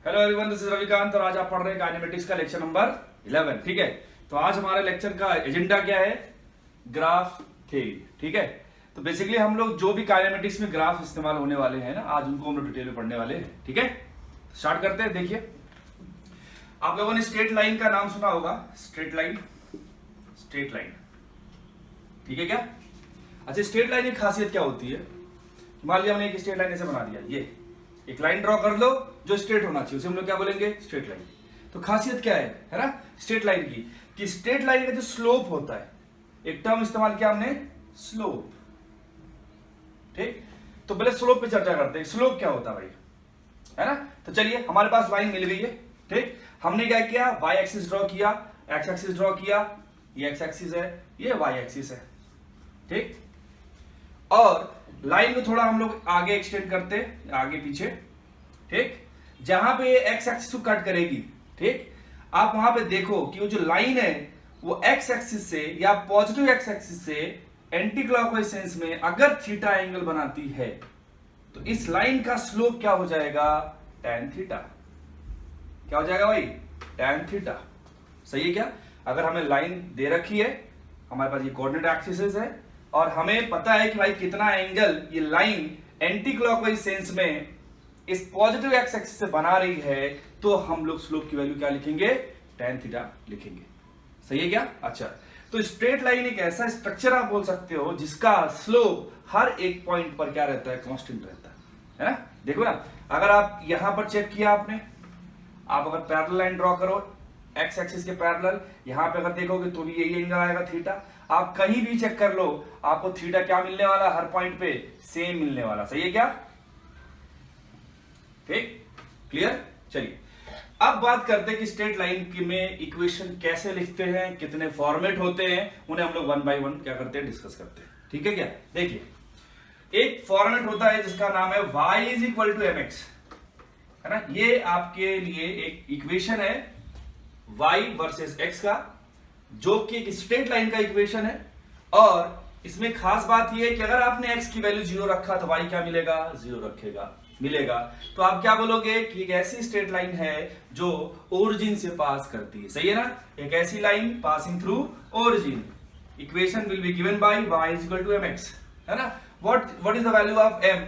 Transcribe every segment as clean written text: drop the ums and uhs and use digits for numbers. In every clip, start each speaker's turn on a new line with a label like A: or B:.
A: Hello everyone, this is Ravikant और आज आप पढ़ रहे हैं काइनेमेटिक्स का लेक्चर नंबर 11। ठीक है, तो आज हमारे लेक्चर का एजेंडा क्या है? Graph theory. ठीक है, तो बेसिकली हम लोग जो भी काइनेमेटिक्स में ग्राफ इस्तेमाल होने वाले हैं ना, आज उनको हम लोग डिटेल में पढ़ने वाले हैं। ठीक है, स्टार्ट करते हैं। देखिए, आप लोगों ने स्ट्रेट लाइन का नाम सुना होगा। स्ट्रेट लाइन, स्ट्रेट लाइन, ठीक है क्या? अच्छा, स्ट्रेट लाइन की खासियत क्या होती है? मान लिया हमने एक स्ट्रेट लाइन ऐसे बना दिया, ये एक लाइन ड्रॉ कर लो जो स्ट्रेट होना चाहिए, उसे हम लोग क्या बोलेंगे? Straight line. तो खासियत क्या है ना स्ट्रेट लाइन की, कि स्ट्रेट लाइन का जो स्लोप होता है, एक टर्म इस्तेमाल किया हमने, स्लोप। ठीक, तो पहले स्लोप पे चर्चा करते हैं। स्लोप क्या होता है भाई, है ना? तो चलिए, हमारे पास लाइन मिल गई है। ठीक, हमने क्या किया? वाई एक्सिस ड्रॉ किया, एक्स एक्सिस ड्रॉ किया, ये एक्स एक्सिस है, ये वाई एक्सिस है। ठीक, और लाइन को थोड़ा हम लोग आगे एक्सटेंड करते हैं, आगे पीछे। ठीक, जहां पे एक्स एक्सिस को कट करेगी, ठीक, आप वहां पे देखो कि वो जो लाइन है वो एक्स एक्सिस से या पॉजिटिव एक्स एक्सिस से एंटी क्लॉकवाइज सेंस में अगर थीटा एंगल बनाती है तो इस लाइन का स्लोप क्या हो जाएगा? tan theta. क्या हो जाएगा भाई? tan theta. सही है क्या? अगर हमें लाइन दे रखी है, हमारे पास ये कोऑर्डिनेट एक्सिस है और हमें पता है कि भाई कितना एंगल ये लाइन एंटी क्लॉकवाइज सेंस में इस पॉजिटिव एक्स एक्सिस से बना रही है, तो हम लोग स्लोप की वैल्यू क्या लिखेंगे? tan थीटा लिखेंगे। सही है क्या? अच्छा, तो स्ट्रेट लाइन एक ऐसा स्ट्रक्चर आप बोल सकते हो जिसका स्लोप हर एक पॉइंट पर क्या रहता है? कांस्टेंट रहता है ना? देखो ना, अगर आप यहां पर चेक किया आपने, आप अगर पैरेलल लाइन ड्रॉ करो एक्स एक्सिस के पैरेलल, यहां पे अगर देखोगे तो भी यही एंगल आएगा थीटा। आप कहीं भी चेक कर लो, आपको थीटा क्या मिलने वाला? हर पॉइंट पे सेम मिलने वाला। सही है क्या? ठीक, क्लियर? चलिए, अब बात करते हैं कि स्ट्रेट लाइन में इक्वेशन कैसे लिखते हैं, कितने फॉर्मेट होते हैं, उन्हें हम लोग वन बाय वन क्या करते हैं? डिस्कस करते हैं। ठीक है क्या? देखिए, एक फॉर्मेट होता है जिसका नाम है y is equal to mx, है ना? ये आपके लिए एक इक्वेशन है y वर्सेस x का, जो कि एक स्ट्रेट लाइन का इक्वेशन है। और इसमें खास बात यह है कि अगर आपने x की वैल्यू 0 रखा तो y क्या मिलेगा? 0 रखेगा, मिलेगा। तो आप क्या बोलोगे कि एक ऐसी स्ट्रेट लाइन है जो ओरिजिन से पास करती है। सही है ना? एक ऐसी line passing through origin. Equation will be given by y is equal to mx, है ना? What is the value of m?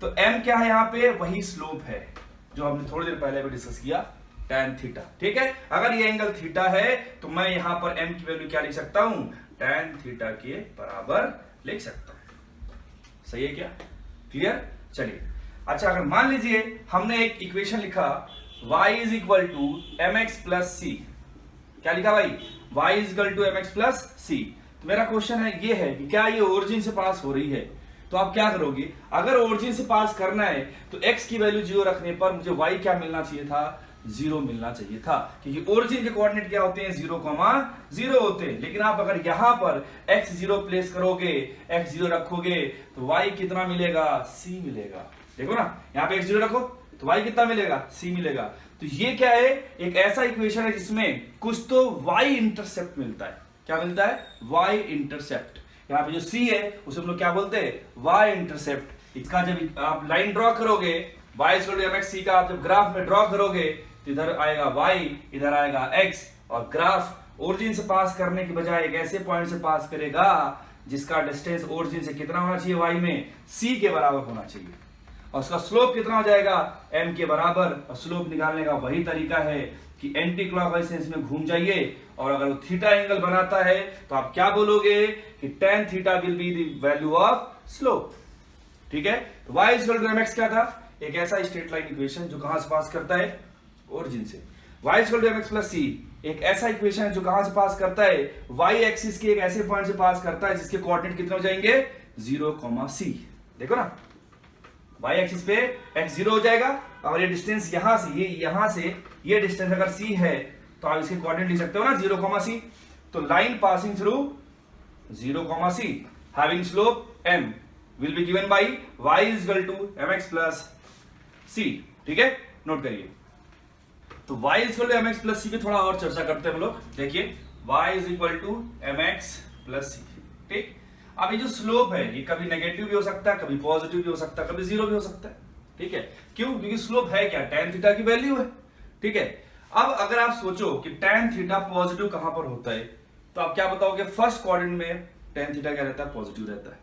A: तो m क्या है यहाँ पे? वही स्लोप है जो हमने थोड़ी देर पहले भी डिस्कस किया, tan थीटा। ठीक है, अगर ये एंगल थीटा है तो मैं यहां पर m की वैल्यू क्या लिख सकता हूं? tan थीटा के बराबर लिख सकता हूं। सही है क्या? क्लियर? चलिए, अच्छा, अगर मान लीजिए हमने एक इक्वेशन लिखा y is equal to mx plus C. क्या लिखा भाई? y is equal to mx plus C. तो मेरा क्वेश्चन है ये है कि क्या ये ओरिजिन से पास हो रही है? तो आप क्या करोगे? अगर ओरिजिन से पास करना है तो x की वैल्यू 0 रखने पर मुझे y क्या मिलना चाहिए था? 0 मिलना चाहिए था, क्योंकि ओरिजिन के कोऑर्डिनेट क्या होते हैं? 0,0 होते हैं। लेकिन आप अगर यहां पर x 0 प्लेस करोगे, x 0 रखोगे तो y कितना मिलेगा? c मिलेगा। देखो ना, यहां पे x 0 रखो तो y कितना मिलेगा? c मिलेगा। तो ये क्या है? एक ऐसा इक्वेशन है जिसमें कुछ तो y इंटरसेप्ट मिलता है। क्या मिलता है? y intercept. यहाँ पे जो c है उसे हम लोग क्या बोलते हैं? y intercept. इसका जब आप लाइन ड्रॉ करोगे, y equal to mx c का आप जब ग्राफ में ड्रॉ करोगे तो इधर आएगा y, इधर आएगा x, और ग्राफ ओरिजिन से पास करने की बजाय एक ऐसे पॉइंट से पास करेगा जिसका डिस्टेंस ओरिजिन से कितना होना चाहिए? y में c के बराबर होना चाहिए। और उसका स्लोप कितना हो जाएगा? m के बराबर। और स्लोप निकालने का वही तरीका है कि एंटी क्लॉकवाइज सेंस में घूम जाइए, और अगर वो थीटा एंगल बनाता है तो आप क्या बोलोगे कि tan theta will be the value of slope. ठीक है, तो y is equal to mx क्या था? एक ऐसा स्ट्रेट लाइन इक्वेशन जो कहां से पास करता है? ओरिजिन से। y is equal to mx plus c एक ऐसा इक्वेशन है जो कहां से पास करता है? y एक्सिस के एक ऐसे पॉइंट से पास करता है जिसके कोऑर्डिनेट कितने हो जाएंगे? 0,c। देखो ना, y एक्सिस पे x 0 हो जाएगा, और ये डिस्टेंस यहां से ये डिस्टेंस अगर c है तो आप इसके कोऑर्डिनेट लिख सकते हो ना, 0,c। तो line passing through 0,c having slope m will be given by y is equal to mx plus c। ठीक है, नोट करिए। तो y is equal to mx plus c पे थोड़ा और चर्चा करते हैं हम लोग। देखिए, y is equal to mx plus c। ठीक, अब ये जो स्लोप है ये कभी नेगेटिव भी हो सकता है, कभी पॉजिटिव भी हो सकता है, कभी 0 भी हो सकता है। ठीक है, क्यों? क्योंकि स्लोप है क्या? tan थीटा की वैल्यू है। ठीक है, अब अगर आप सोचो कि tan थीटा पॉजिटिव कहां पर होता है, तो आप क्या बताओगे? फर्स्ट क्वाड्रेंट में tan थीटा क्या रहता है? पॉजिटिव रहता है।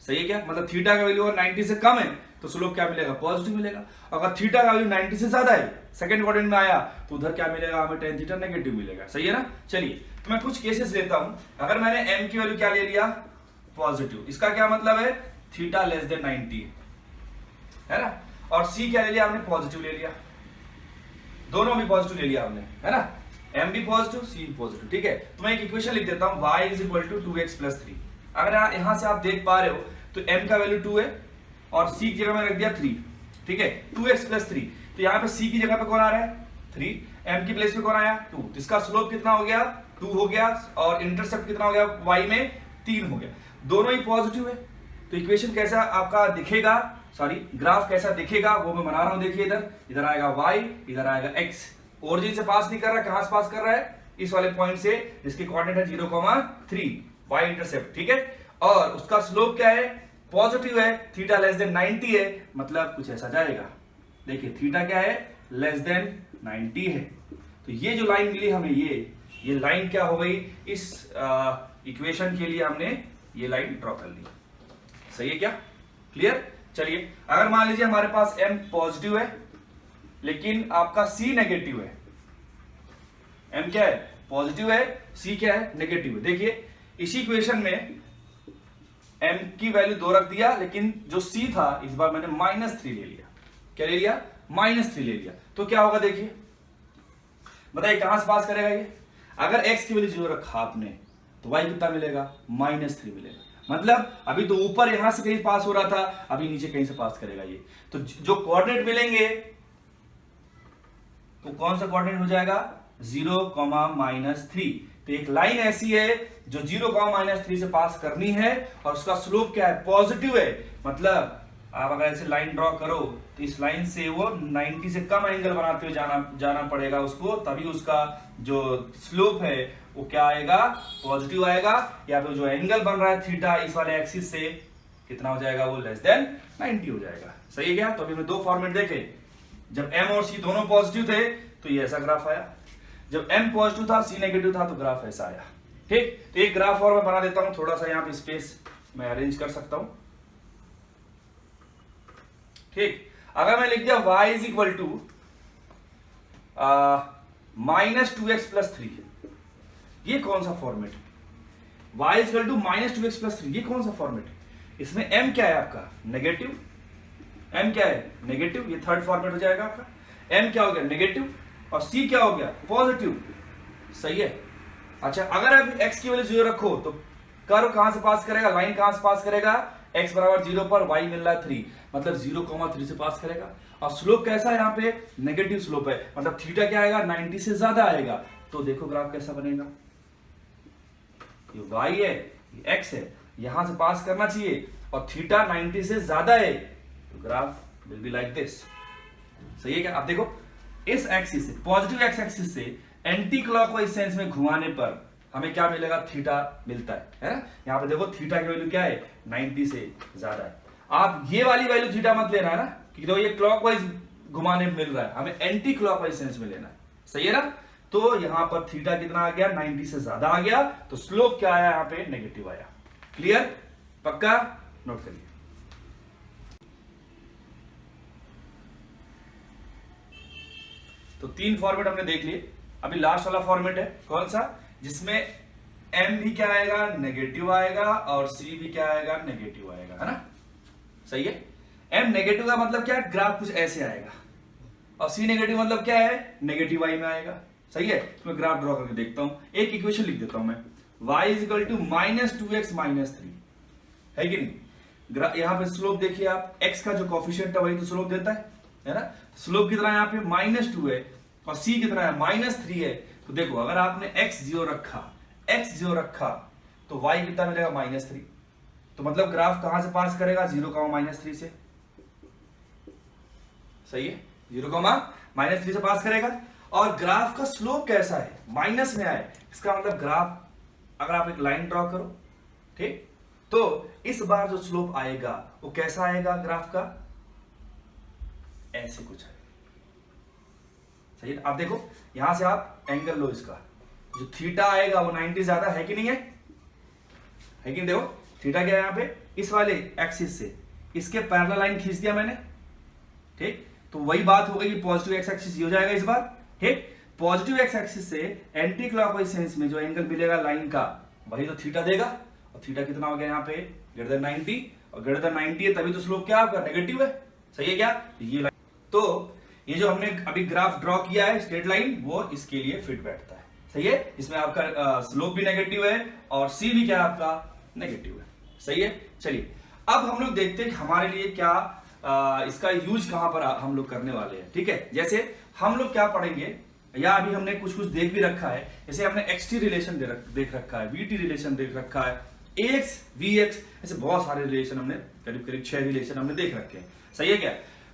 A: सही है क्या? मतलब थीटा का वैल्यू अगर 90 से कम है तो स्लोप क्या मिलेगा? पॉजिटिव मिलेगा। अगर थीटा का वैल्यू 90 से ज्यादा है, सेकंड क्वाड्रेंट में आया, तो उधर क्या मिलेगा? हमें tan थीटा नेगेटिव मिलेगा। सही है ना? चलिए, तो मैं कुछ केसेस लेता हूं। अगर मैंने m की वैल्यू क्या ले लिया? पॉजिटिव, इसका क्या मतलब है? थीटा लेस देन 90 है ना। और c क्या ले लिया हमने? पॉजिटिव ले लिया, दोनों भी पॉजिटिव ले लिया हमने, है ना। m भी पॉजिटिव, c भी पॉजिटिव। ठीक है, तो मैं एक इक्वेशन लिख देता हूं, y is equal to 2x plus 3। अगर यहां से आप देख पा रहे हो तो m का वैल्यू 2 है और c की जगह में रख दिया 3। ठीक है, 2x प्लस 3, तो यहां पे c की जगह पे कौन आ रहा है? 3, m की प्लेस पे कौन आया? 2। तो इसका स्लोप कितना हो गया? 2 हो गया, और इंटरसेप्ट कितना हो गया? y में 3 हो गया, दोनों ही पॉजिटिव है। तो इक्वेशन कैसा आपका दिखेगा, सॉरी ग्राफ कैसा दिखेगा वो मैं बना रहा हूं। देखिए इधर आएगा y, इधर आएगा x। ओरिजिन से पास नहीं कर रहा, कहां से पास कर रहा है? इस वाले पॉइंट से जिसकी कोऑर्डिनेट है 0,3, y इंटरसेप्ट। ठीक है, और उसका स्लोप क्या है? पॉजिटिव है, थीटा लेस देन 90 है, मतलब कुछ ऐसा जाएगा। देखिए थीटा क्या है? लेस देन 90 है। तो ये जो लाइन मिली हमें, ये लाइन क्या हो गई? इस इक्वेशन के लिए हमने ये लाइन ड्रॉ कर ली। सही है क्या? क्लियर? चलिए, अगर मान लीजिए हमारे पास m पॉजिटिव है लेकिन आपका c नेगेटिव है। m क्या है? पॉजिटिव है, c क्या है? नेगेटिव है। देखिए इसी इक्वेशन में m की वैल्यू 2 रख दिया, लेकिन जो c था इस बार मैंने -3 ले लिया। क्या ले लिया? -3 ले लिया। तो क्या होगा? देखिए बताइए कहां से पास करेगा ये? अगर x की वैल्यू 0 रखा आपने तो y कितना मिलेगा? -3 मिलेगा। मतलब अभी तो ऊपर यहां से कहीं पास हो रहा था, अभी नीचे कहीं से पास करेगा ये। तो जो कोऑर्डिनेट मिलेंगे तो कौन सा कोऑर्डिनेट हो जाएगा? 0,-3। तो एक लाइन ऐसी है जो 0,-3 से पास करनी है और उसका स्लोप क्या है? पॉजिटिव है। मतलब आप अगर ऐसे लाइन ड्रॉ करो तो इस लाइन से वो 90 से कम एंगल बनाते हुए जाना पड़ेगा उसको, तभी उसका जो स्लोप है वो क्या आएगा? पॉजिटिव आएगा। या फिर जो एंगल बन रहा है थीटा इस वाले एक्सिस से कितना हो जाएगा? वो लेस देन 90 हो जाएगा। सही है क्या? तो अभी हमने दो फॉर्मेट देखे। जब m और c दोनों पॉजिटिव थे तो ये ऐसा ग्राफ आया, जब m पॉजिटिव था c नेगेटिव था तो ग्राफ ऐसा आया। ठीक, तो एक ग्राफ और मैं बना देता हूं, थोड़ा सा यहां पे स्पेस मैं अरेंज कर सकता हूं। ठीक, अगर मैं लिख दिया y is equal to -2x plus 3, ये कौन सा फॉर्मेट है? y is equal to -2x plus 3, ये कौन सा फॉर्मेट है? इसमें m क्या है आपका? नेगेटिव। m क्या है? नेगेटिव। ये थर्ड फॉर्मेट हो जाएगा आपका। m क्या हो गया? नेगेटिव, और c क्या हो गया? पॉजिटिव। सही है। अच्छा, अगर आप x की वैल्यू 0 रखो तो कर्व कहां से पास करेगा? लाइन कहां से पास करेगा? x बराबर 0 पर y मिल रहा है 3, मतलब 0,3 से पास करेगा। और स्लोप कैसा है? यहाँ पे नेगेटिव स्लोप है, मतलब थीटा क्या आएगा? 90 से ज्यादा आएगा। तो देखो ग्राफ कैसा बनेगा? ये y है, ये x है, यहां से पास करना चाहिए और थीटा 90 से ज्यादा है, तो graph will be like this. सही है क्या? आप देखो इस एक्सिस से, पॉजिटिव एक्स एक्सिस से एंटी क्लॉकवाइज सेंस में घुमाने पर हमें क्या मिलेगा? थीटा मिलता है ना। यहां पे देखो थीटा की वैल्यू क्या है? 90 से ज्यादा है। आप ये वाली वैल्यू थीटा मत लेना है ना, क्योंकि तो ये क्लॉकवाइज घुमाने में मिल रहा है, हमें एंटी क्लॉकवाइज सेंस में लेना है। सही है ना? तो यहां पर थीटा कितना आ गया? 90 से ज्यादा आ गया, तो स्लोप क्या आया? यहां पे नेगेटिव आया। क्लियर? पक्का? नोट करिए। तो तीन फॉर्मेट हमने देख लिए। अभी लास्ट वाला फॉर्मेट है कौन सा? जिसमें m भी क्या आएगा? नेगेटिव आएगा, और c भी क्या आएगा? नेगेटिव आएगा, है ना। सही है। m नेगेटिव का मतलब क्या है? ग्राफ कुछ ऐसे आएगा, और c नेगेटिव मतलब क्या है? नेगेटिव y में आएगा। सही है। तो मैं ग्राफ ड्रॉ करके देखता हूं, एक इक्वेशन लिख देता हूं मैं, y is equal to -2x - 3, है कि नहीं? यहां पे स्लोप देखिए आप, x का जो कोफिशिएंट है वही तो स्लोप देता है ना। स्लोप कितना है यहाँ पे? -2 है, और c कितना है? -3 है। तो देखो अगर आपने x 0 रखा तो y कितना मिलेगा? -3। तो मतलब ग्राफ कहां से पास करेगा? 0,-3 से। सही है, 0,-3 से पास करेगा। और ग्राफ का स्लोप कैसा है? माइनस में आए, इसका मतलब ग्राफ अगर आप एक लाइन ड्रॉ करो, ठीक, तो इस बार जो स्लोप आएगा वो कैसा आएगा? ग्राफ का ऐसे कुछ है, सही है। आप देखो यहां से आप एंगल लो, इसका जो थीटा आएगा वो 90 ज्यादा है कि नहीं है कि नहीं? देखो थीटा क्या है यहाँ पे, इस वाले एक्सिस से इसके पैरेलल लाइन खींच दिया मैंने, ठीक। तो वही बात हो गई, पॉजिटिव एक्स एक्सिस हो जाएगा इस बार, ठीक। पॉजिटिव एक्स एक्सिस से एंटी क्लॉकवाइज सेंस में जो एंगल मिलेगा लाइन का, वही तो थीटा देगा। और थीटा कितना हो गया यहाँ पे, ग्रेटर देन 90, और ग्रेटर देन 90 है तभी तो स्लोप क्या आपका नेगेटिव है, सही है क्या? ये लाइन, तो ये जो हमने अभी ग्राफ ड्रॉ किया है स्ट्रेट लाइन, वो इसके लिए फिट बैठता है, सही है। इसमें आपका स्लोप भी नेगेटिव है और सी भी क्या है आपका नेगेटिव है, सही है। चलिए अब हम लोग देखते हैं हमारे लिए क्या इसका यूज कहां पर हम लोग करने वाले हैं, ठीक है। जैसे हम लोग क्या पढ़ेंगे, या अभी हमने कुछ कुछ देख भी रखा है, जैसे हमने XT रिलेशन देख रखा है, VT रिलेशन देख रखा है, AX VX, ऐसे बहुत सारे रिलेशन हमने करीब करीब 6 रिलेशन हमने देख रखे हैं, सही है क्या?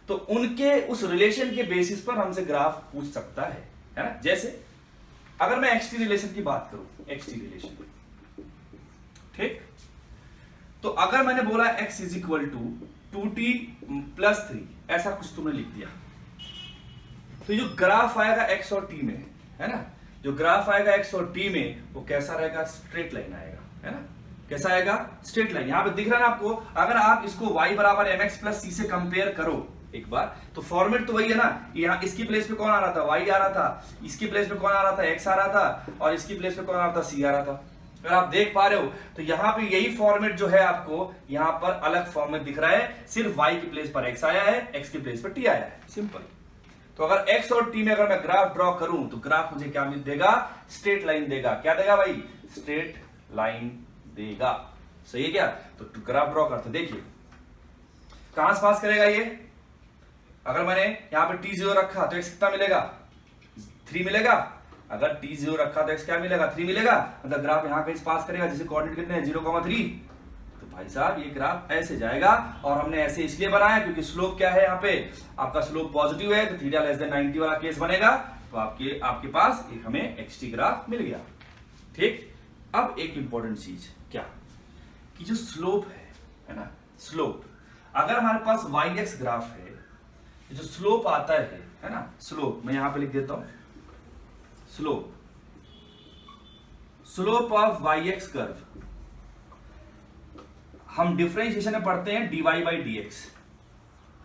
A: तो उनके उस रिलेशन के बेसिस पर हमसे ग्राफ पूछ सकता है ना। जैसे अगर मैं XT रिलेशन की बात करूं, XT रिलेशन, ठीक, तो अगर मैंने बोला x is equal to 2t + 3, ऐसा कुछ तुमने लिख दिया, तो जो ग्राफ आएगा x और t में, है ना, जो ग्राफ आएगा x और t में वो कैसा रहेगा, स्ट्रेट लाइन आएगा, है ना। कैसा आएगा, स्ट्रेट लाइन। यहां पे दिख रहा है ना आपको, अगर आप इसको y बराबर mx + c से कंपेयर करो एक बार, तो फॉर्मेट तो वही है ना। यहाँ इसकी प्लेस पे कौन आ रहा था, y आ रहा था, इसकी प्लेस पे कौन आ रहा था, x आ रहा था, और इसकी प्लेस पे कौन आ रहा था, c आ रहा था। अगर आप देख पा रहे हो तो यहाँ पे यही फॉर्मेट जो है आपको यहाँ पर अलग फॉर्म में दिख रहा है, सिर्फ y की प्लेस पर x आया है, x की प्लेस पर t आया है, सिंपल। तो अगर x और t में अगर मैं ग्राफ ड्रॉ करूं तो ग्राफ मुझे क्या देगा, स्ट्रेट लाइन देगा। क्या देगा भाई, स्ट्रेट लाइन देगा, सही है क्या? तो ग्राफ ड्रॉ करते, देखिए कहां से पास करेगा ये। अगर मैंने यहां पे t0 रखा तो x कितना मिलेगा, 3 मिलेगा। अगर t0 रखा तो x क्या मिलेगा, 3 मिलेगा। मतलब ग्राफ यहां कहीं पास करेगा, जिसे कोऑर्डिनेट कितने हैं, 0,3। तो भाई साहब ये ग्राफ ऐसे जाएगा, और हमने ऐसे इसलिए बनाया क्योंकि स्लोप क्या है, यहाँ पे आपका स्लोप पॉजिटिव है, तो थीटा लेस देन 90 वाला केस बनेगा। तो आपके पास एक हमें XT ग्राफ मिल गया, ठीक। अब एक इंपॉर्टेंट चीज क्या, कि जो स्लोप है ना, स्लोप, अगर हमारे पास YX ग्राफ है, जो स्लोप आता है ना, स्लोप मैं यहां पे लिख देता हूं, स्लोप ऑफ YX कर्व, हम डिफरेंशिएशन में पढ़ते हैं dy/dx,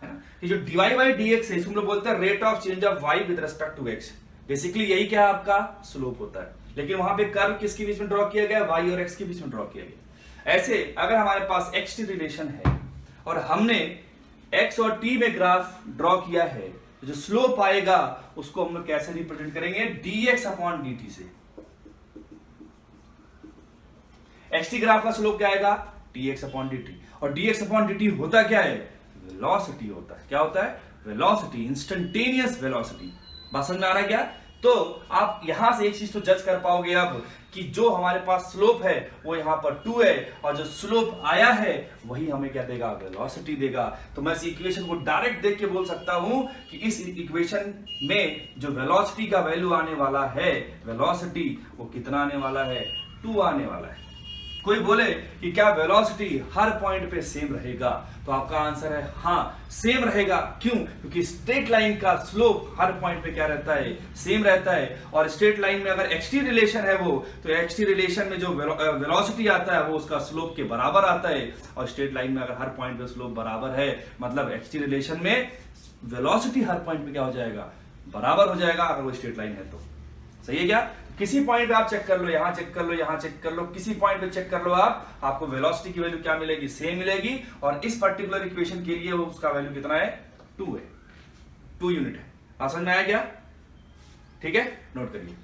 A: है ना। ये जो dy/dx है, इसको हम लोग बोलते हैं rate of change of y with respect to x। Basically यही क्या आपका स्लोप होता है, लेकिन वहां पे कर्व किसके बीच में ड्रॉ किया गया, y और x के बीच में ड्रॉ किया गया। ऐसे अगर हमारे पास XT रिलेशन है और हमने x और t में ग्राफ ड्रॉ किया है, तो जो स्लोप आएगा उसको हम लोग कैसे रिप्रेजेंट करेंगे, dx/dt से। XT ग्राफ का स्लोप क्या आएगा, dx/dt, और dx/dt होता क्या है, वेलोसिटी होता है। क्या होता है, वेलोसिटी, इंस्टेंटेनियस वेलोसिटी। बात समझ में आ रहा है क्या? तो आप यहां से एक चीज तो जज कर पाओगे अब, कि जो हमारे पास स्लोप है वो यहां पर 2 है, और जो स्लोप आया है वही हमें क्या देगा, वेलोसिटी देगा। तो मैं इस इक्वेशन को डायरेक्ट देख के बोल सकता हूं कि इस इक्वेशन में जो वेलोसिटी का वैल्यू आने वाला है, वेलोसिटी, वो कितना आने वाला है, 2 आने वाला है। कोई बोले कि क्या वेलोसिटी हर पॉइंट पे सेम रहेगा, तो आपका आंसर है हाँ, सेम रहेगा। क्यों? क्योंकि स्ट्रेट लाइन का स्लोप हर पॉइंट पे क्या रहता है, सेम रहता है। और स्ट्रेट लाइन में अगर XT रिलेशन है वो, तो XT रिलेशन में जो वेलोसिटी आता है वो उसका स्लोप के बराबर आता है। और स्ट्रेट लाइन में अगर हर पॉइंट पे स्लोप बराबर है, मतलब XT रिलेशन में वेलोसिटी हर पॉइंट पे क्या हो जाएगा, बराबर हो जाएगा, अगर वो स्ट्रेट लाइन है तो। सही है क्या? किसी पॉइंट पे आप चेक कर लो, यहां चेक कर लो, यहां चेक कर लो, किसी पॉइंट पे चेक कर लो आप, आपको वेलोसिटी की वैल्यू क्या मिलेगी, सेम मिलेगी। और इस पर्टिकुलर इक्वेशन के लिए वो उसका वैल्यू कितना है, 2 है, 2 यूनिट है। आप समझ में आया क्या? ठीक है, नोट करिए।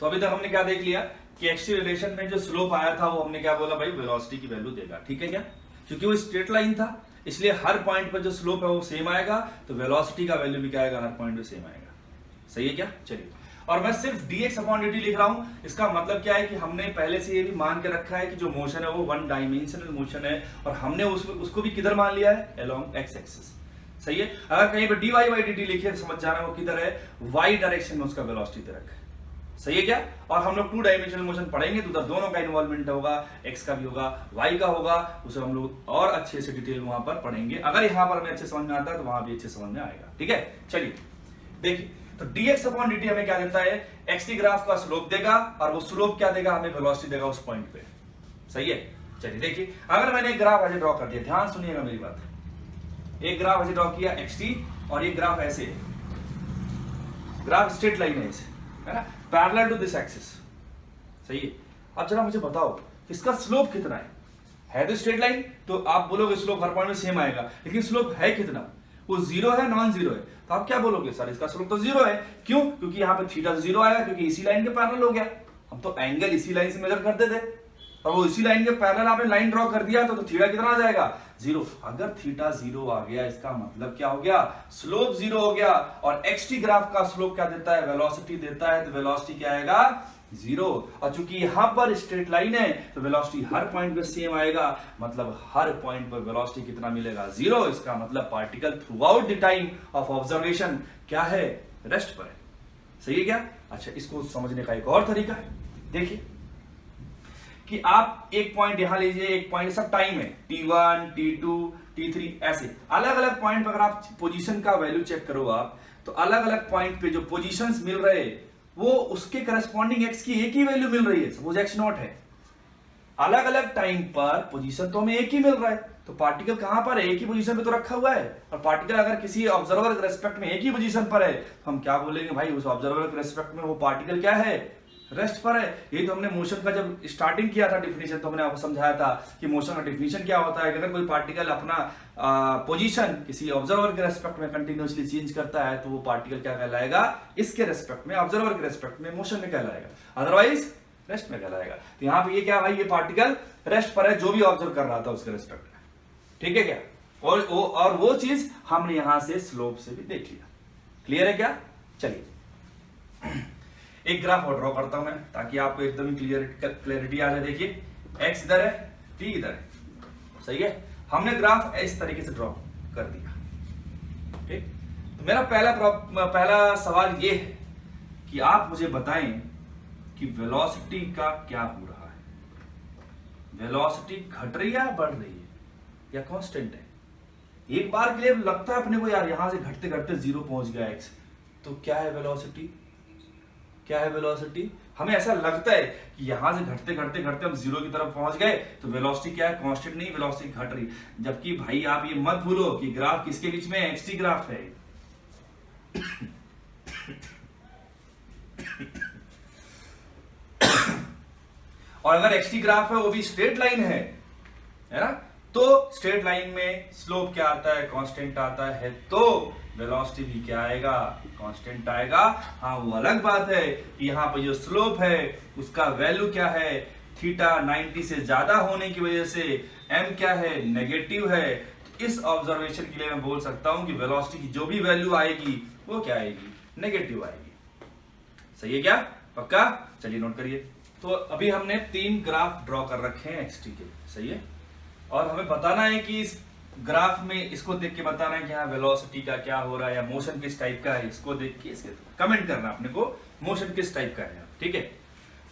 A: तो अभी तक हमने क्या देख लिया कि XT रिलेशन में जो स्लोप आया था वो हमने क्या बोला भाई, वेलोसिटी की वैल्यू देगा। ठीक है क्या? क्योंकि वो स्ट्रेट लाइन था, इसलिए हर पॉइंट पर जो स्लोप है वो सेम आएगा, तो वेलोसिटी का वैल्यू भी क्या आएगा, हर पॉइंट पे सेम आएगा। सही है क्या? चलिए, और मैं सिर्फ dx/dt लिख रहा हूं, इसका मतलब क्या है कि हमने पहले से ये भी मान के रखा है कि जो मोशन है वो 1 डायमेंशनल मोशन है, और हमने उसको भी किधर मान लिया है, अलोंग x एक्सिस। सही है। अगर कहीं पे dy/dt लिखे समझ जाना वो किधर है, y डायरेक्शन में उसका वेलोसिटी दे रखा है। सही है क्या? और हम लोग 2 डायमेंशनल मोशन पढ़ेंगे तो उधर दोनों का इन्वॉल्वमेंट होगा, एक्स का भी होगा, वाई का होगा, उसे हम लोग और अच्छे से डिटेल वहां पर पढ़ेंगे। अगर यहाँ पर हमें अच्छे समझ में आता है तो वहां भी अच्छे समझ में आएगा। ठीक है, चलिए देखिए, तो dx अपॉन dt हमें क्या देता है? xt ग्राफ का स्लोप देगा, और वो स्लोप क्या देगा? हमें वेलोसिटी देगा उस पॉइंट पे। सही है, चलिए देखिए, अगर मैंने एक ग्राफ ऐसे ड्रॉ कर दिया, ध्यान सुनिएगा मेरी बात, एक ग्राफ ऐसे ड्रॉ किया xt, और एक ग्राफ ऐसे है, ग्राफ स्ट्रेट लाइन है ऐसे, है ना, पैरेलल टू दिस एक्सिस। सही है, अब जरा मुझे बताओ इसका स्लोप कितना है तो स्ट्रेट लाइन, तो आप बोलोगे स्लोप हर पॉइंट में सेम आएगा, लेकिन स्लोप है कितना? वो जीरो है, नॉन जीरो है, तो आप क्या बोलोगे? सर इसका स्लोप तो जीरो है। क्यों? क्योंकि यहाँ पे थीटा जीरो आएगा, क्योंकि इसी लाइन के पैरेलल हो गया। हम तो एंगल इसी लाइन से मेजर करते थे, और वो इसी लाइन के पैरेलल आपने लाइन ड्रॉ कर दिया तो थीटा कितना आ जाएगा? जीरो। अगर थीटा जीरो आ गया, इसका मतलब क्या हो गया? स्लोप जीरो हो गया। और एक्सटी ग्राफ का स्लोप क्या देता है? वेलोसिटी देता है, तो वेलोसिटी क्या आएगा? जीरो। और चूंकि यहां पर स्ट्रेट लाइन है तो वेलोसिटी हर पॉइंट पे सेम आएगा, मतलब हर पॉइंट पर वेलोसिटी कितना मिलेगा? जीरो। इसका मतलब particle through out the time of observation क्या है? रेस्ट पर है। सही है क्या? अच्छा, इसको समझने का एक और तरीका है, देखिए कि आप एक पॉइंट यहां लीजिए, एक पॉइंट, सब टाइम है, t1, t2, t3, ऐसे अलग अलग पॉइंट पर अगर आप पोजीशन का वैल्यू चेक करो आप, तो अलग अलग पॉइंट पे जो पोजीशंस मिल रहे वो उसके करस्पॉन्डिंग एक्स की एक ही वैल्यू मिल रही है। सपोज एक्स नॉट है, अलग अलग टाइम पर पोजीशन तो हमें एक ही मिल रहा है, तो पार्टिकल कहां पर है? एक ही पोजीशन पे तो रखा हुआ है। और पार्टिकल अगर किसी ऑब्जर्वर के रेस्पेक्ट में एक ही पोजीशन पर है, तो हम क्या बोलेंगे? भाई उस ऑब्जर्वर के रेस्पेक्ट में वो पार्टिकल क्या है? रेस्ट पर है। ये तो हमने मोशन का जब स्टार्टिंग किया था डिफिनेशन, तो हमने आपको समझाया था कि मोशन का डिफिनेशन क्या होता है। अगर कोई पार्टिकल अपना पोजीशन किसी ऑब्जर्वर के रेस्पेक्ट में कंटिन्यूअसली चेंज करता है, तो वो पार्टिकल क्या कहलाएगा? इसके रेस्पेक्ट में, ऑब्जर्वर के रेस्पेक्ट में मोशन में कहलाएगा, अदरवाइज रेस्ट में कहलाएगा। तो यहाँ पे ये क्या भाई? ये पार्टिकल रेस्ट पर है, जो भी ऑब्जर्व कर रहा था उसके रेस्पेक्ट में। ठीक है क्या? और वो चीज हमने यहां से स्लोप से भी देख लिया। क्लियर है क्या? चलिए एक ग्राफ और ड्रॉ करता हूं मैं, ताकि आपको एकदम ही क्लियरिटी आ जाए। देखिए x इधर है, t इधर है, सही है। हमने ग्राफ इस तरीके से ड्रॉ कर दिया। ठीक, तो मेरा पहला सवाल ये है कि आप मुझे बताएं कि वेलोसिटी का क्या हो रहा है? वेलोसिटी घट रही है या बढ़ रही है या कांस्टेंट है? एक बार के लिए लगता है अपने को यार यहां से घटते घटते जीरो पहुंच गया x, तो क्या है वेलोसिटी? क्या है वेलोसिटी? हमें ऐसा लगता है कि यहां से घटते घटते घटते हम जीरो की तरफ पहुंच गए, तो वेलोसिटी क्या है? कांस्टेंट नहीं, वेलोसिटी घट रही। जबकि भाई आप ये मत भूलो कि ग्राफ किसके बीच में है? एक्सटी ग्राफ है। और अगर एक्सटी ग्राफ है, वो भी स्ट्रेट लाइन है ना, तो स्ट्रेट लाइन में स्लोप क्या आता है? कांस्टेंट आता है। तो वेलोसिटी भी क्या आएगा? कांस्टेंट आएगा। हाँ, वो अलग बात है कि यहाँ पर जो स्लोप है उसका वैल्यू क्या है? थीटा 90 से ज्यादा होने की वजह से m क्या है? नेगेटिव है। इस ऑब्जर्वेशन के लिए मैं बोल सकता हूं कि वेलोसिटी की जो भी वैल्यू आएगी वो क्या आएगी? नेगेटिव आएगी। सही है क्या? पक्का? चलिए नोट करिए। तो अभी हमने 3 ग्राफ ड्रॉ कर रखे हैं एक्सटी के, सही है। और हमें बताना है कि इस ग्राफ में इसको देख के बताना है कि हाँ वेलोसिटी का क्या हो रहा है, या मोशन किस टाइप का है। इसको देख के इसके कमेंट करना अपने को, मोशन किस टाइप का है। ठीक है,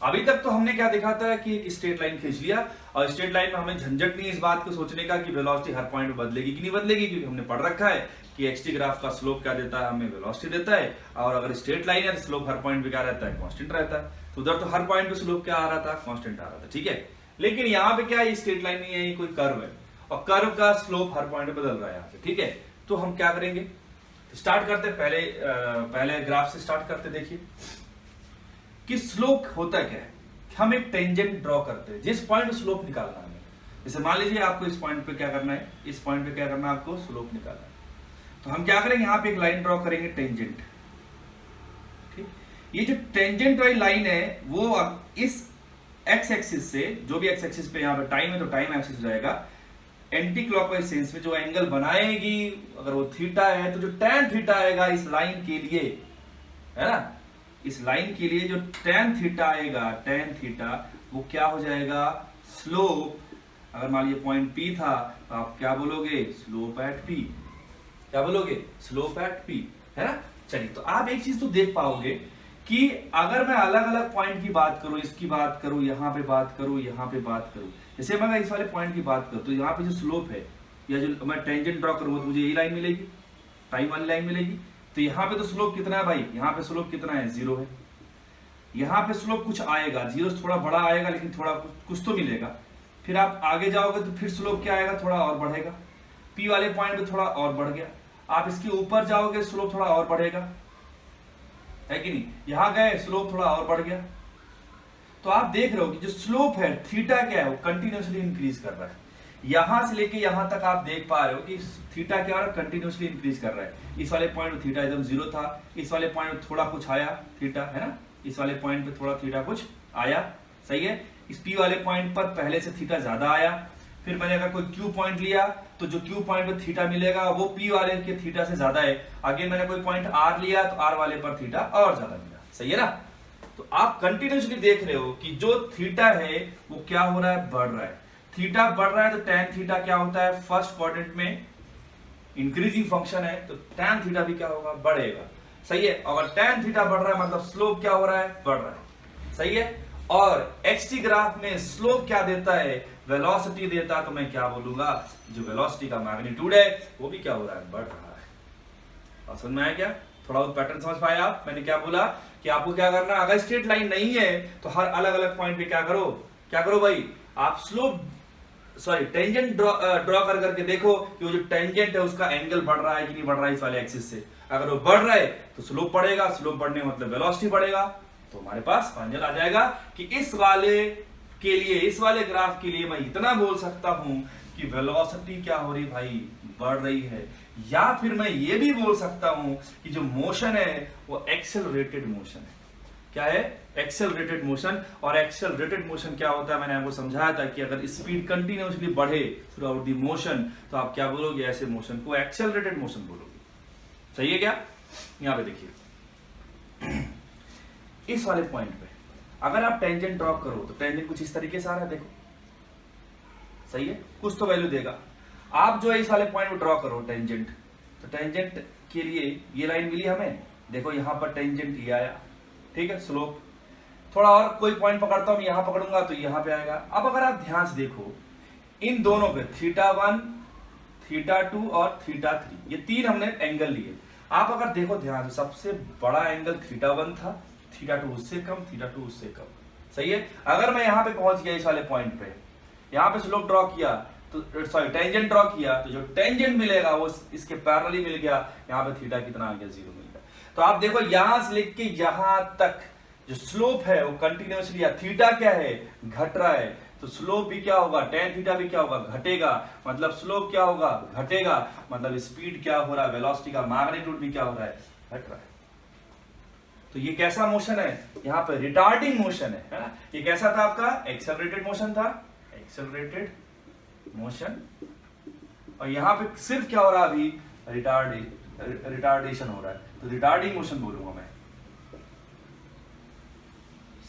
A: अभी तक तो हमने क्या दिखाता है कि एक स्ट्रेट लाइन खींच लिया, और स्ट्रेट लाइन में हमें झंझट नहीं इस बात को सोचने का कि वेलोसिटी हर पॉइंट पे बदलेगी कि नहीं बदलेगी, क्योंकि हमने पढ़ रखा है कि एक्सटी ग्राफ का स्लोप क्या देता है? हमें वेलोसिटी देता है। और अगर स्ट्रेट लाइन है तो स्लोप हर पॉइंट पे क्या रहता है? कांस्टेंट रहता है। तो उधर तो हर पॉइंट पे स्लोप क्या आ रहा था? कांस्टेंट आ रहा था। ठीक है, लेकिन यहाँ पे क्या है? स्ट्रेट लाइन नहीं है, ये कोई कर्व है, और कर्व का स्लोप हर पॉइंट पे बदल रहा है यहाँ पे। ठीक है, तो हम क्या करेंगे? स्टार्ट करते पहले ग्राफ से स्टार्ट करते। देखिए कि स्लोप होता क्या है। हम एक टेंजेंट ड्रॉ करते हैं, जिस पॉइंट स्लोप निकालना है। जैसे मान लीजिए आपको इस पॉइंट पे क्या करना है? इस पॉइंट पे क्या करना है? आपको स्लोप निकालना है। तो हम क्या करेंगे? यहाँ पे एक लाइन ड्रॉ करेंगे, टेंजेंट। ठीक, ये जो टेंजेंट वाली लाइन है वो अब इस एक्स एक्सिस से, जो भी एक्स एक्सिस पे यहाँ पे टाइम है तो टाइम एक्सिस हो जाएगा, एंटी क्लॉकवाइज सेंस में जो एंगल बनाएगी, अगर वो थीटा है तो जो tan थीटा आएगा इस लाइन के लिए, है ना, इस लाइन के लिए जो tan थीटा आएगा, tan थीटा, वो क्या हो जाएगा? स्लोप। अगर मान लीजिए पॉइंट P था तो आप क्या बोलोगे? Slope eight P। क्या बोलोगे? स्लोप एट P, है ना। चलिए, तो आप एक चीज तो देख पाओगे कि अगर मैं अलग अलग पॉइंट की बात करूं, इसकी बात करूं, यहां पे बात करूं, यहां पे बात करूं, जैसे मैं इस वाले पॉइंट की बात करूं तो यहाँ पे जो स्लोप है या जो मैं टेंजेंट ड्रॉ करूंगा तो मुझे यही लाइन मिलेगी, टाइम वाली लाइन मिलेगी। तो यहाँ पे तो स्लोप कितना है भाई, यहाँ पे स्लोप कितना है, 0 है। यहाँ पे स्लोप कुछ आएगा, 0 से थोड़ा बड़ा आएगा लेकिन थोड़ा कुछ तो मिलेगा। फिर आप आगे जाओगे तो फिर स्लोप क्या आएगा, थोड़ा और बढ़ेगा। पी वाले पॉइंट पे थोड़ा और बढ़ गया। आप इसके ऊपर जाओगे स्लोप थोड़ा और बढ़ेगा, है कि नहीं। यहां गए स्लोप थोड़ा और बढ़ गया। तो आप देख रहे हो कि जो स्लोप है थीटा क्या है, वो कंटिन्यूसली इंक्रीज कर रहा है। यहां से लेके यहां तक आप देख पा रहे हो कि थीटा क्या हो रहा है, कंटिन्यूसली इंक्रीज कर रहा है। इस वाले पॉइंट पे थीटा एकदम 0 था, इस वाले पॉइंट पे थोड़ा कुछ आया थीटा, है ना, इस वाले पॉइंट पे थोड़ा थीटा कुछ आया, सही है। इस पी वाले पॉइंट पर पहले से थीटा ज्यादा आया। फिर मैंने अगर कोई क्यू पॉइंट लिया तो जो क्यू पॉइंट पे थीटा मिलेगा वो पी वाले के थीटा से ज्यादा है। अगेन मैंने कोई पॉइंट आर लिया तो आर वाले पर थीटा और ज्यादा मिला, सही है ना। तो आप कंटिन्यूसली देख रहे हो कि जो थीटा है वो क्या हो रहा है, बढ़ रहा है। थीटा बढ़ रहा है तो tan थीटा क्या होता है, फर्स्ट क्वाड्रेंट में इंक्रीजिंग फंक्शन है तो tan थीटा भी क्या होगा, बढ़ेगा, सही है। अगर tan थीटा बढ़ रहा है मतलब स्लोप क्या हो रहा है, बढ़ रहा है, सही है। और xt ग्राफ में स्लोप क्या देता है, वेलोसिटी देता है। तो मैं क्या बोलूंगा, जो वेलोसिटी का मैग्नीट्यूड है वो भी क्या हो रहा है, बढ़ रहा है। और समझ में आया क्या, थोड़ा बहुत पैटर्न समझ पाए आप। मैंने क्या बोला कि आपको क्या करना, अगर स्ट्रेट लाइन नहीं है तो हर अलग अलग पॉइंट पे क्या करो भाई, आप स्लोप टेंजेंट ड्रॉ कर करके देखो कि वो जो टेंजेंट है उसका एंगल बढ़ रहा है कि नहीं बढ़ रहा है इस वाले एक्सिस से। अगर वो बढ़ रहा है तो स्लोप बढ़ेगा, स्लोप बढ़ने मतलब वेलोसिटी बढ़ेगा। तो हमारे पास फाइनल आ जाएगा कि इस वाले ग्राफ के लिए मैं इतना बोल सकता हूं कि वेलोसिटी क्या हो रही भाई, बढ़ रही है। या फिर मैं ये भी बोल सकता हूं कि जो मोशन है वो एक्सेलरेटेड मोशन है। क्या है, एक्सेलरेटेड मोशन। और एक्सेलरेटेड मोशन क्या होता है, मैंने आपको समझाया था कि अगर स्पीड कंटिन्यूअसली बढ़े थ्रू आउट द मोशन तो आप क्या बोलोगे, ऐसे मोशन को एक्सेलरेटेड मोशन बोलोगे, सही है क्या। यहां पे देखिए इस वाले पॉइंट पे अगर आप टेंजेंट ड्रॉ करो तो टेंजेंट कुछ इस तरीके से आ रहा है, देखो, सही है, कुछ तो वैल्यू देगा। आप जो है इस वाले पॉइंट पे ड्रॉ करो टेंजेंट, तो टेंजेंट के लिए ये लाइन मिली हमें, देखो यहां पर टेंजेंट ये आया, ठीक है, स्लोप। थोड़ा और कोई पॉइंट पकड़ता हूं, यहां पकड़ूंगा तो यहां पे आएगा। अब अगर आप ध्यान से देखो इन दोनों पे θ1, θ2 और θ3 ये तीन हमने एंगल लिए। आप अगर देखो ध्यान से, सबसे बड़ा एंगल θ1 था, θ2 उससे कम, θ2 उससे कम, सही है। अगर मैं यहां पे पहुंच गया इस वाले पॉइंट पे, यहां पे स्लोप ड्रॉ किया तो टेंजेंट ड्रॉ किया तो जो टेंजेंट मिलेगा वो इसके पैरेलल मिल गया। यहां पे थीटा कितना आ गया, 0 मिल गया। तो आप देखो यहां से लेके यहां तक जो स्लोप है वो कंटिन्यूअसली, या थीटा क्या है, घट रहा है, तो स्लोप भी क्या होगा, tan थीटा भी क्या होगा, घटेगा। मतलब स्लोप क्या होगा, घटेगा, मतलब स्पीड क्या हो रहा है, वेलोसिटी का मैग्नीट्यूड भी क्या हो रहा है, घट रहा है। तो ये कैसा मोशन है, यहाँ पे रिटार्डिंग मोशन है ना। ये कैसा था आपका, एक्सेलरेटेड मोशन था, एक्सेलरेटेड मोशन। और यहां पे सिर्फ क्या हो रहा है, अभी रिटार्डेशन हो रहा है, तो रिटार्डिंग मोशन बोलूंगा मैं,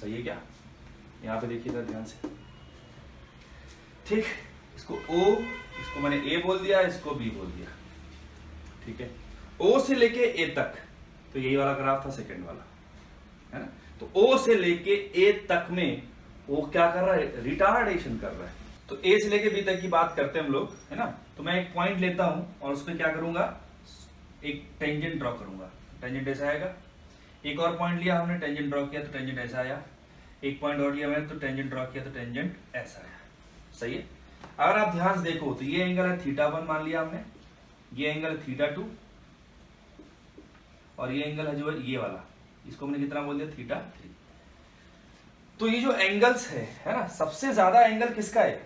A: सही है क्या। यहां पे देखिएगा ध्यान से, ठीक, इसको O, इसको मैंने A बोल दिया, इसको B बोल दिया, ठीक है। O से लेके A तक, तो यही वाला ग्राफ था सेकंड वाला, है ना। तो O से लेके A तक में वो क्या कर रहा है, रिटार्डेशन कर रहा है। तो A से लेके B तक की बात करते हैं हम लोग, है ना। तो मैं एक पॉइंट लेता हूं और उसमें क्या करूंगा, एक टेंजेंट ड्रॉ करूंगा, टेंजेंट ऐसा आएगा। एक और पॉइंट लिया हमने, टेंजेंट ड्रॉ किया तो टेंजेंट ऐसा आया। एक पॉइंट और लिया मैंने तो टेंजेंट ड्रॉ किया तो टेंजेंट ऐसा आया, सही है। अगर आप ध्यान से देखो तो ये एंगल है θ1 मान लिया हमने, ये एंगल है θ2 और ये एंगल है जो है ये वाला, इसको मैंने कितना बोल दिया, θ3। तो ये जो एंगल्स है ना, सबसे ज्यादा एंगल किसका है,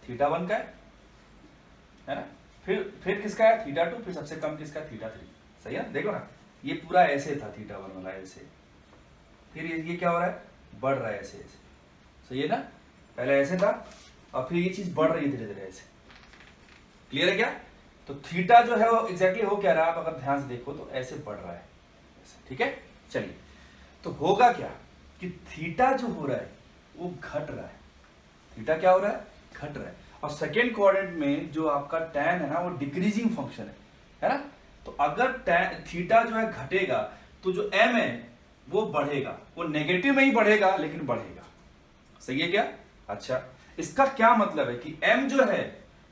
A: θ1 का है ना। फिर किसका है, θ2, फिर सबसे कम किसका, θ3, सही है। देखो ना ये पूरा ऐसे था θ1 वाला ऐसे, फिर ये क्या हो रहा है, बढ़ रहा है ऐसे ऐसे, सही है ना। पहले ऐसे था और फिर ये चीज बढ़ रही है धीरे धीरे ऐसे, क्लियर है क्या। तो थीटा जो है वो एग्जैक्टली हो क्या रहा है, आप अगर ध्यान से देखो तो ऐसे बढ़ रहा है, ठीक है। चलिए, तो होगा क्या कि थीटा जो हो रहा है वो घट रहा है, थीटा क्या हो रहा है, घट रहा है। और सेकेंड क्वाड्रेंट में जो आपका tan है ना वो डिक्रीजिंग फंक्शन है ना। तो अगर थीटा जो है घटेगा तो जो m है वो बढ़ेगा, वो नेगेटिव में ही बढ़ेगा लेकिन बढ़ेगा। सही है क्या? अच्छा, इसका क्या मतलब है कि m जो है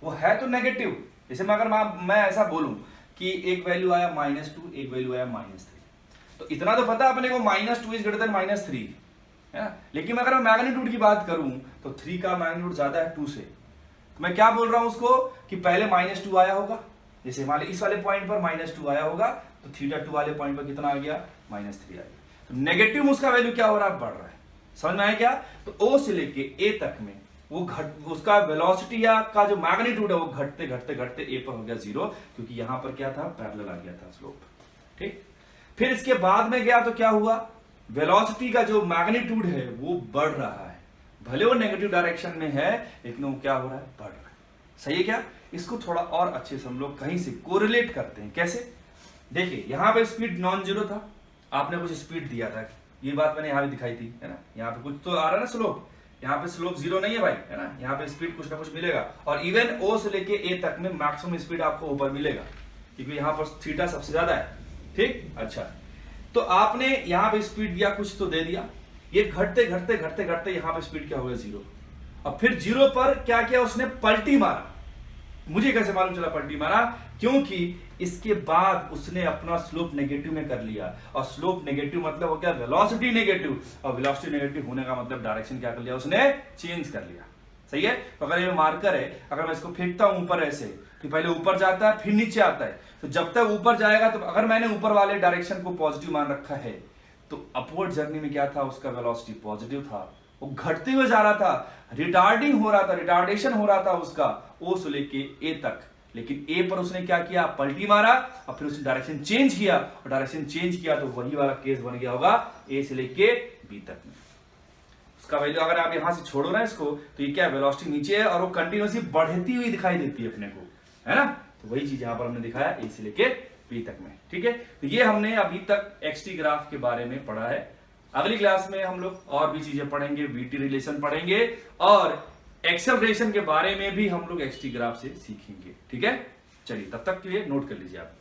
A: वो है तो नेगेटिव। जैसे मैं अगर मैं ऐसा बोलूं कि एक वैल्यू आया -2, एक वैल्यू आया -3, तो इतना तो पता अपने को -2 इज ग्रेटर देन -3 है ना। लेकिन अगर मैं मैग्नीट्यूड की बात करूं तो 3 का मैग्नीट्यूड ज्यादा है 2 से, तो मैं क्या बोल रहा हूं उसको कि पहले -2 आया होगा। जैसे मान लीजिए इस वाले पॉइंट पर -2 आया होगा तो θ2 वाले पॉइंट पर कितना आ गया? -3 आ गया। तो नेगेटिव में उसका वैल्यू क्या हो रहा है? बढ़ रहा है। समझ में आया क्या? तो O से लेके A तक में वो उसका वेलोसिटी या का जो मैग्नीट्यूड है वो घटते घटते घटते A पर हो गया 0, क्योंकि यहां पर क्या था? पैरेलल आ गया था स्लोप। ठीक, फिर इसके बाद में गया तो क्या हुआ? वेलोसिटी का जो मैग्नीट्यूड है वो बढ़ रहा है, भले वो नेगेटिव डायरेक्शन में है लेकिन वो क्या हो रहा है? बढ़ रहा है। सही है क्या? इसको थोड़ा और अच्छे से हम लोग कहीं से कोरिलेट करते हैं। कैसे? देखिए यहां पे स्पीड नॉन जीरो था, आपने कुछ स्पीड दिया था, ये बात मैंने यहां भी दिखाई थी, है ना। यहाँ पे कुछ तो आ रहा है ना स्लोप, यहाँ पे स्लोप 0 नहीं है भाई, है ना। यहाँ पे स्पीड कुछ ना कुछ मिलेगा, और इवन O से लेके A तक में मैक्सिमम स्पीड आपको ऊपर मिलेगा, क्योंकि यहाँ पर थीटा सबसे ज्यादा है। ठीक, अच्छा, तो आपने यहाँ पे स्पीड दिया, कुछ तो दे दिया, ये घटते घटते घटते घटते यहाँ पे स्पीड क्या हो गया? 0। और फिर 0 पर क्या किया उसने? पलटी मारा। मुझे कैसे मालूम चला पलटी मारा? क्योंकि इसके बाद उसने अपना स्लोप नेगेटिव में कर लिया, और स्लोप नेगेटिव मतलब हो गया वेलोसिटी नेगेटिव, और वेलोसिटी नेगेटिव होने का मतलब डायरेक्शन क्या कर लिया उसने? चेंज कर लिया। सही है? तो अगर ये मार्कर है, अगर मैं इसको फेंकता हूं ऊपर ऐसे, तो पहले ऊपर जाता है फिर नीचे आता है, तो जब तक ऊपर जाएगा, तो अगर मैंने ऊपर वाले डायरेक्शन को पॉजिटिव मान रखा है तो अपवर्ड जर्नी में क्या था? उसका वेलोसिटी पॉजिटिव था, वो घटते हुए जा रहा था, रिटार्डिंग हो रहा था, रिटार्डेशन हो रहा था उसका O से लेके A तक। लेकिन A पर उसने क्या किया? पलटी मारा, और फिर उसने डायरेक्शन चेंज किया, और डायरेक्शन चेंज किया तो वही वाला केस बन गया होगा A से लेके B तक में। उसका वैल्यू अगर आप यहां से छोड़ो ना इसको, तो ये क्या? वेलोसिटी नीचे है और वो कंटिन्यूअसली बढ़ती हुई दिखाई देती है अपने को, है ना। तो वही चीज यहां पर हमने दिखाया A से लेके B तक में। ठीक है, तो ये हमने अभी तक XT ग्राफ के बारे में पढ़ा है। अगली क्लास में हम लोग और भी चीजें पढ़ेंगे, VT रिलेशन पढ़ेंगे, और एक्सेलरेशन के बारे में भी हम लोग XT ग्राफ से सीखेंगे। ठीक है, चलिए तब तक के लिए नोट कर लीजिए आप।